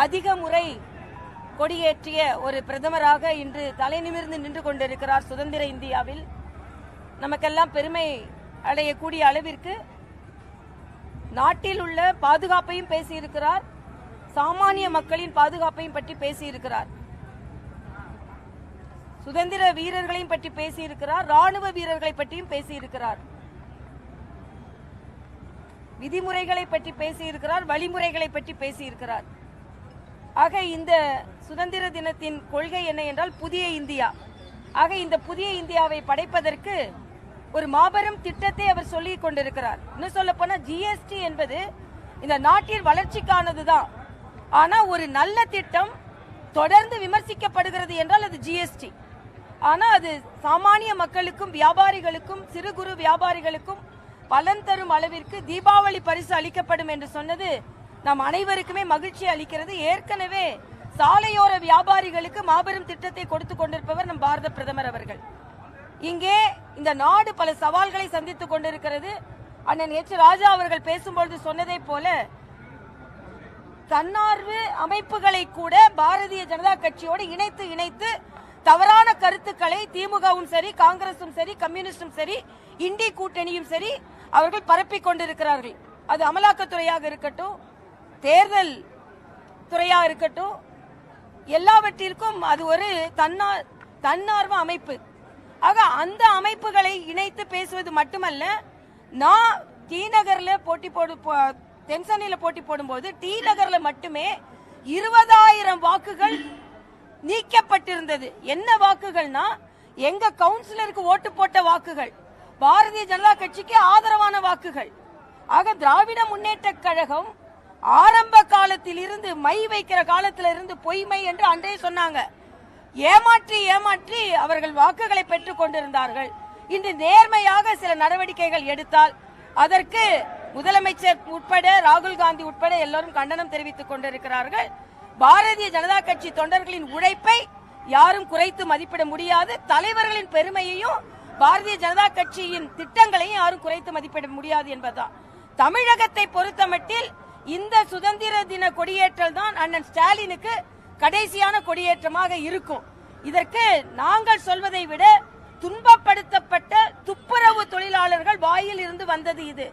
அதிக முறை கொடியேற்றிய ஒரு பிரதமராக இன்று தலை நிமிர்ந்து நின்று கொண்டிருக்கிறார். சுதந்திர இந்தியாவில் நமக்கெல்லாம் பெருமை அடையக்கூடிய அளவிற்கு நாட்டில் உள்ள பாதுகாப்பையும் பேசியிருக்கிறார், சாமானிய மக்களின் பாதுகாப்பையும் பற்றி பேசியிருக்கிறார், சுதந்திர வீரர்களையும் பற்றி பேசியிருக்கிறார், ராணுவ வீரர்களை பற்றியும் பேசியிருக்கிறார், விதிமுறைகளை பற்றி பேசியிருக்கிறார், வழிமுறைகளை பற்றி பேசியிருக்கிறார். ஆக இந்த சுதந்திர தினத்தின் கொள்கை என்ன என்றால் புதிய இந்தியா. ஆக இந்த புதிய இந்தியாவை படைப்பதற்கு ஒரு மாபெரும் திட்டத்தை அவர் சொல்லிக் கொண்டிருக்கிறார். இன்னும் சொல்ல போனா ஜிஎஸ்டி என்பது இந்த நாட்டின் வளர்ச்சிக்கானதுதான். ஆனா ஒரு நல்ல திட்டம் தொடர்ந்து விமர்சிக்கப்படுகிறது என்றால் அது ஜிஎஸ்டி. ஆனா அது சாமானிய மக்களுக்கும் வியாபாரிகளுக்கும் சிறு குறு வியாபாரிகளுக்கும் பலன் தரும் அளவிற்கு தீபாவளி பரிசு அளிக்கப்படும் என்று சொன்னது நாம் அனைவருக்குமே மகிழ்ச்சி அளிக்கிறது. ஏற்கனவே சாலையோர வியாபாரிகளுக்கு மாபெரும் திட்டத்தை கொடுத்து கொண்டிருப்பவர் நம் பாரத பிரதமர் அவர்கள். இங்கே இந்த நாடு பல சவால்களை சந்தித்துக் கொண்டிருக்கிறது. அண்ணன் எச் ராஜா அவர்கள் பேசும்பொழுது சொன்னதை போல தன்னார்வ அமைப்புகளை கூட பாரதிய ஜனதா கட்சியோடு இணைத்து தவறான கருத்துக்களை திமுகவும் சரி, காங்கிரசும் சரி, கம்யூனிஸ்டும் சரி, இண்டி கூட்டணியும் சரி அவர்கள் பரப்பிக் கொண்டிருக்கிறார்கள். அது அமலாக்கத்துறையாக இருக்கட்டும், தேர்தல் துறையா இருக்கட்டும், எல்லாவற்றிற்கும் அது ஒரு தன்னார்வ அமைப்பு. ஆக அந்த அமைப்புகளை இணைத்து பேசுவது மட்டுமல்ல, நான் டி நகர்ல தென்சென்னையில போட்டி போடும்போது டி நகர்ல மட்டுமே 20,000 வாக்குகள் நீக்கப்பட்டிருந்தது. என்ன வாக்குகள்னா எங்க கவுன்சிலருக்கு ஓட்டு போட்ட வாக்குகள், பாரதிய ஜனதா கட்சிக்கு ஆதரவான வாக்குகள். ஆக திராவிட முன்னேற்ற கழகம் ஆரம்ப காலத்தில் இருந்து மை வைக்கிற காலத்தில் இருந்து பொய்மை என்று அன்றே சொன்னாங்க. ஏமாற்றி அவர்கள் வாக்குகளை பெற்றுக் கொண்டிருந்தார்கள். இன்று நேர்மையாக சில நடவடிக்கைகள் எடுத்தால் அதற்கு முதலமைச்சர் உட்பட, ராகுல் காந்தி உட்பட எல்லோரும் கண்டனம் தெரிவித்துக் கொண்டிருக்கிறார்கள். பாரதிய ஜனதா கட்சி தொண்டர்களின் உழைப்பை யாரும் குறைத்து மதிப்பிட முடியாது. தலைவர்களின் பெருமையையும் பாரதிய ஜனதா கட்சியின் திட்டங்களையும் யாரும் குறைத்து மதிப்பிட முடியாது என்பதுதான். தமிழகத்தை பொறுத்தமட்டில் இந்த சுதந்திர தின கொடியேற்றல் தான் அண்ணன் ஸ்டாலினுக்கு கடைசியான கொடியேற்றமாக இருக்கும். இதற்கு நாங்கள் சொல்வதை விட துன்பப்படுத்தப்பட்ட துப்புரவு தொழிலாளர்கள் வாயில் இருந்து வந்தது இது.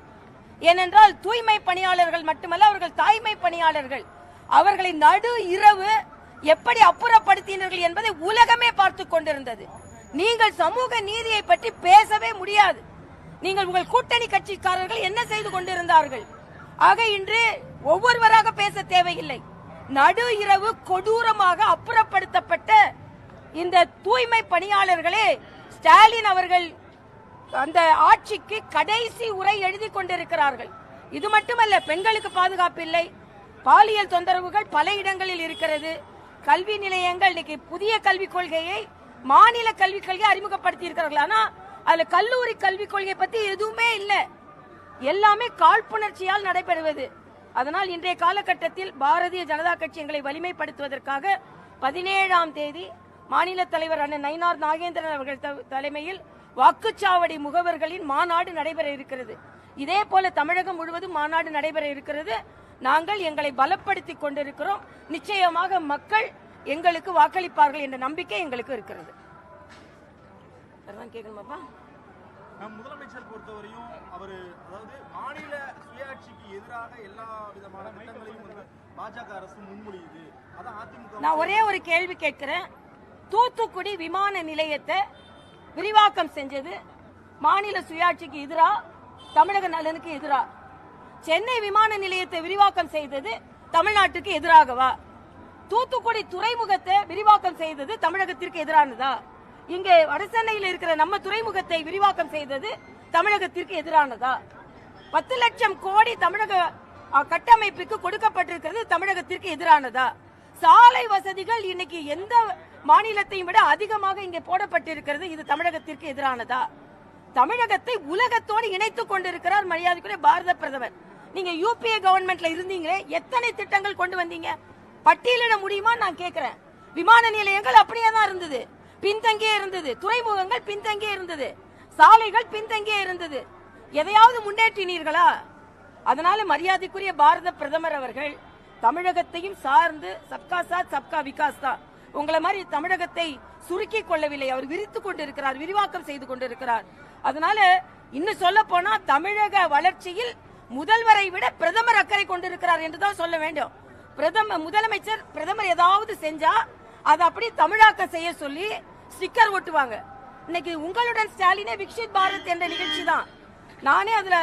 ஏனென்றால் தூய்மை பணியாளர்கள் மட்டுமல்ல, அவர்கள் தாய்மை பணியாளர்கள். அவர்களை நடு இரவு எப்படி அப்புறப்படுத்தினீர்கள் என்பதை உலகமே பார்த்துக் கொண்டிருந்தது. நீங்கள் சமூக நீதியை பற்றி பேசவே முடியாது. நீங்கள் உங்கள் கூட்டணி கட்சிக்காரர்கள் என்ன செய்து கொண்டிருந்தார்கள்? ஆக இன்று ஒவ்வொருவராக பேச தேவையில்லை. நடு இரவு கொடூரமாக அப்புறப்படுத்தப்பட்ட இந்த தூய்மை பணியாளர்களே ஸ்டாலின் அவர்கள் அந்த ஆட்சிக்கு கடைசி உரை எழுதி கொண்டிருக்கிறார்கள். இது மட்டுமல்ல, பெண்களுக்கு பாதுகாப்பு இல்லை, பாலியல் தொந்தரவுகள் பல இடங்களில் இருக்கிறது. கல்வி நிலையங்கள் இன்னைக்கு புதிய கல்விக் கொள்கையை, மாநில கல்விக் கொள்கையை அறிமுகப்படுத்தி இருக்கிறார்கள். ஆனா அதுல கல்லூரி கல்விக் கொள்கை பத்தி எதுவுமே இல்லை. எல்லாமே காழ்ப்புணர்ச்சியால் நடைபெறுவது. அதனால் இன்றைய காலகட்டத்தில் பாரதிய ஜனதா கட்சி எங்களை வலிமைப்படுத்துவதற்காக 17ஆம் தேதி மாநில தலைவர் அண்ணன் நயினார் நாகேந்திரன் அவர்கள் தலைமையில் வாக்குச்சாவடி முகவர்களின் மாநாடு நடைபெற இருக்கிறது. இதே போல தமிழகம் முழுவதும் மாநாடு நடைபெற இருக்கிறது. நாங்கள் எங்களை பலப்படுத்திக் கொண்டிருக்கிறோம். நிச்சயமாக மக்கள் எங்களுக்கு வாக்களிப்பார்கள் என்ற நம்பிக்கை எங்களுக்கு இருக்கிறது. கேட்கணுமாப்பா? முதலமைச்சர் பொறுத்தவரையும் அவர் அதாவது மாநில சுயாட்சிக்கு எதிராக எல்லா விதமான திட்டங்களையும் பாஜக அரசு முன்மொழியுது. அதான் அதிமுக. நான் ஒரே ஒரு கேள்வி கேட்கிறேன். தூத்துக்குடி விமான நிலையத்தை விரிவாக்கம் செஞ்சது மாநில சுயாட்சிக்கு எதிரா, தமிழக நலனுக்கு எதிரா? சென்னை விமான நிலையத்தை விரிவாக்கம் செய்தது தமிழ்நாட்டுக்கு எதிராகவா? தூத்துக்குடி துறைமுகத்தை விரிவாக்கம் செய்தது தமிழகத்திற்கு எதிரானதா? இங்கே வடசென்னையில் இருக்கிற நம்ம துறைமுகத்தை விரிவாக்கம் செய்தது தமிழகத்திற்கு எதிரானதா? 10 லட்சம் கோடி தமிழக கட்டமைப்புக்கு கொடுக்கப்பட்டிருக்கிறது தமிழகத்திற்கு எதிரானதா? சாலை வசதிகள் இன்னைக்கு எந்த மாநிலத்தையும் விட அதிகமாக இங்கே போடப்பட்டிருக்கிறது, இது தமிழகத்திற்கு எதிரானதா? தமிழகத்தை உலகத்தோடு இணைத்துக் கொண்டிருக்கிறார் மரியாதைக்குரிய பாரத பிரதமர். நீங்க யூபிஏ கவர்மெண்ட்ல இருந்தீங்களே, எத்தனை திட்டங்கள் கொண்டு வந்தீங்க? பட்டியலிட முடியுமா நான் கேட்கிறேன். விமான நிலையங்கள் அப்படியே தான் இருந்தது, பின்தங்கியே இருந்தது. துறைமுகங்கள் பின்தங்கியே இருந்தது, சாலைகள் பின்தங்கியே இருந்தது. எதையாவது முன்னேற்றினீர்களா? அதனால மரியாதைக்குரிய பாரத பிரதமர் அவர்கள் தமிழகத்தையும் சார்ந்து சப்கா சாத் சப்கா விகாஸ் தான். உங்களை மாதிரி தமிழகத்தை சுருக்கிக் கொள்ளவில்லை, அவர் விரித்துக் கொண்டிருக்கிறார், விரிவாக்கம் செய்து கொண்டிருக்கிறார். அதனால இன்னும் சொல்ல போனா தமிழக வளர்ச்சியில் முதல்வரை விட பிரதமர் அக்கறை கொண்டிருக்கிறார் என்றுதான் சொல்ல வேண்டும். முதலமைச்சர் பிரதமர் ஏதாவது செஞ்சா அதை அப்படி தமிழாக்கம் செய்ய சொல்லி ஸ்டிக்கர் ஒட்டுவாங்க. இன்னைக்கு உங்களுடன் ஸ்டாலினே விக்ஷித் பாரத் என்ற நிகழ்ச்சி தான். நானே அதுல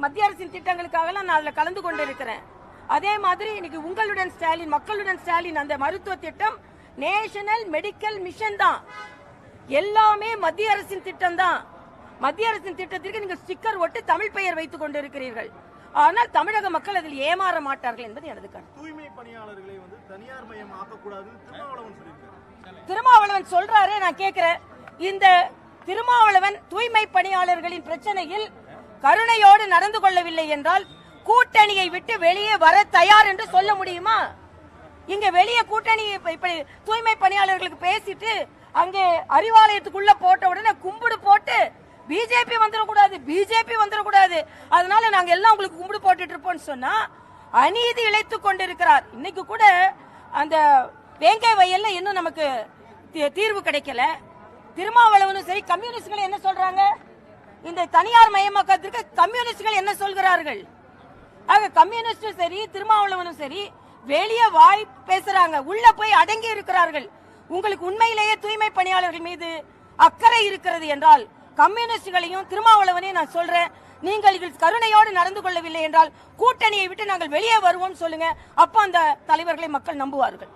மத்திய அரசின் திட்டங்களுக்காக நான் அதுல கலந்து கொண்டிருக்கிறேன். அதே மாதிரி இன்னைக்கு உங்களுடன் ஸ்டாலின், மக்களுடன் ஸ்டாலின் அந்த மருத்துவ திட்டம் நேஷனல் மெடிக்கல் மிஷன் தான். எல்லாமே மத்திய அரசின் திட்டம் தான். மத்திய அரசின் திட்டத்திற்கு நீங்கள் ஸ்டிக்கர் ஒட்டி தமிழ் பெயர் வைத்துக் கொண்டிருக்கிறீர்கள். ஆனால் தமிழக மக்கள் அதில் ஏமாற மாட்டார்கள் என்பது எனது கருத்து. தூய்மை பணியாளர்களை தனியார் மயம் ஆக்கக்கூடாது திருமாவளவன் சொல்றாரு. நான் கேட்கிறேன், இந்த திருமாவளவன் தூய்மை பணியாளர்களின் பிரச்சனையில் கருணையோடு நடந்து கொள்ளவில்லை என்றால் கூட்டணியை விட்டு வெளியே வர தயார் என்று சொல்ல முடியுமா? இங்க வெளியே கூட்டணி இப்படி தூய்மை பணியாளர்களுக்கு பேசிட்டு அங்கே அறிவாலயத்துக்குள்ள போட்ட உடனே கும்பிடு போட்டு பிஜேபி வந்துடக்கூடாது, அதனால நாங்க எல்லாம் உங்களுக்கு கும்பிடு போட்டுட்டு இருப்போம் சொன்னா அநீதி இழைத்துக் கொண்டிருக்கிறார். இன்னைக்கு கூட அந்த வேங்கை வயல்ல இன்னும் நமக்கு தீர்வு கிடைக்கல. திருமாவளவனும் சரி, கம்யூனிஸ்ட்கள் என்ன சொல்றாங்க? இந்த தனியார் மயமாக்கத்திற்கு கம்யூனிஸ்ட்கள் என்ன சொல்கிறார்கள்? ஆக கம்யூனிஸ்டும் சரி, திருமாவளவனும் சரி வெளியே வாய் பேசுறாங்க, உள்ள போய் அடங்கி இருக்கிறார்கள். உங்களுக்கு உண்மையிலேயே தூய்மை பணியாளர்கள் மீது அக்கறை இருக்கிறது என்றால் கம்யூனிஸ்டுகளையும் திருமாவளவனையும் நான் சொல்றேன், நீங்கள் கருணையோடு நடந்து கொள்ளவில்லை என்றால் கூட்டணியை விட்டு நாங்கள் வெளியே வருவோம் சொல்லுங்க. அப்ப அந்த தலைவர்களை மக்கள் நம்புவார்கள்.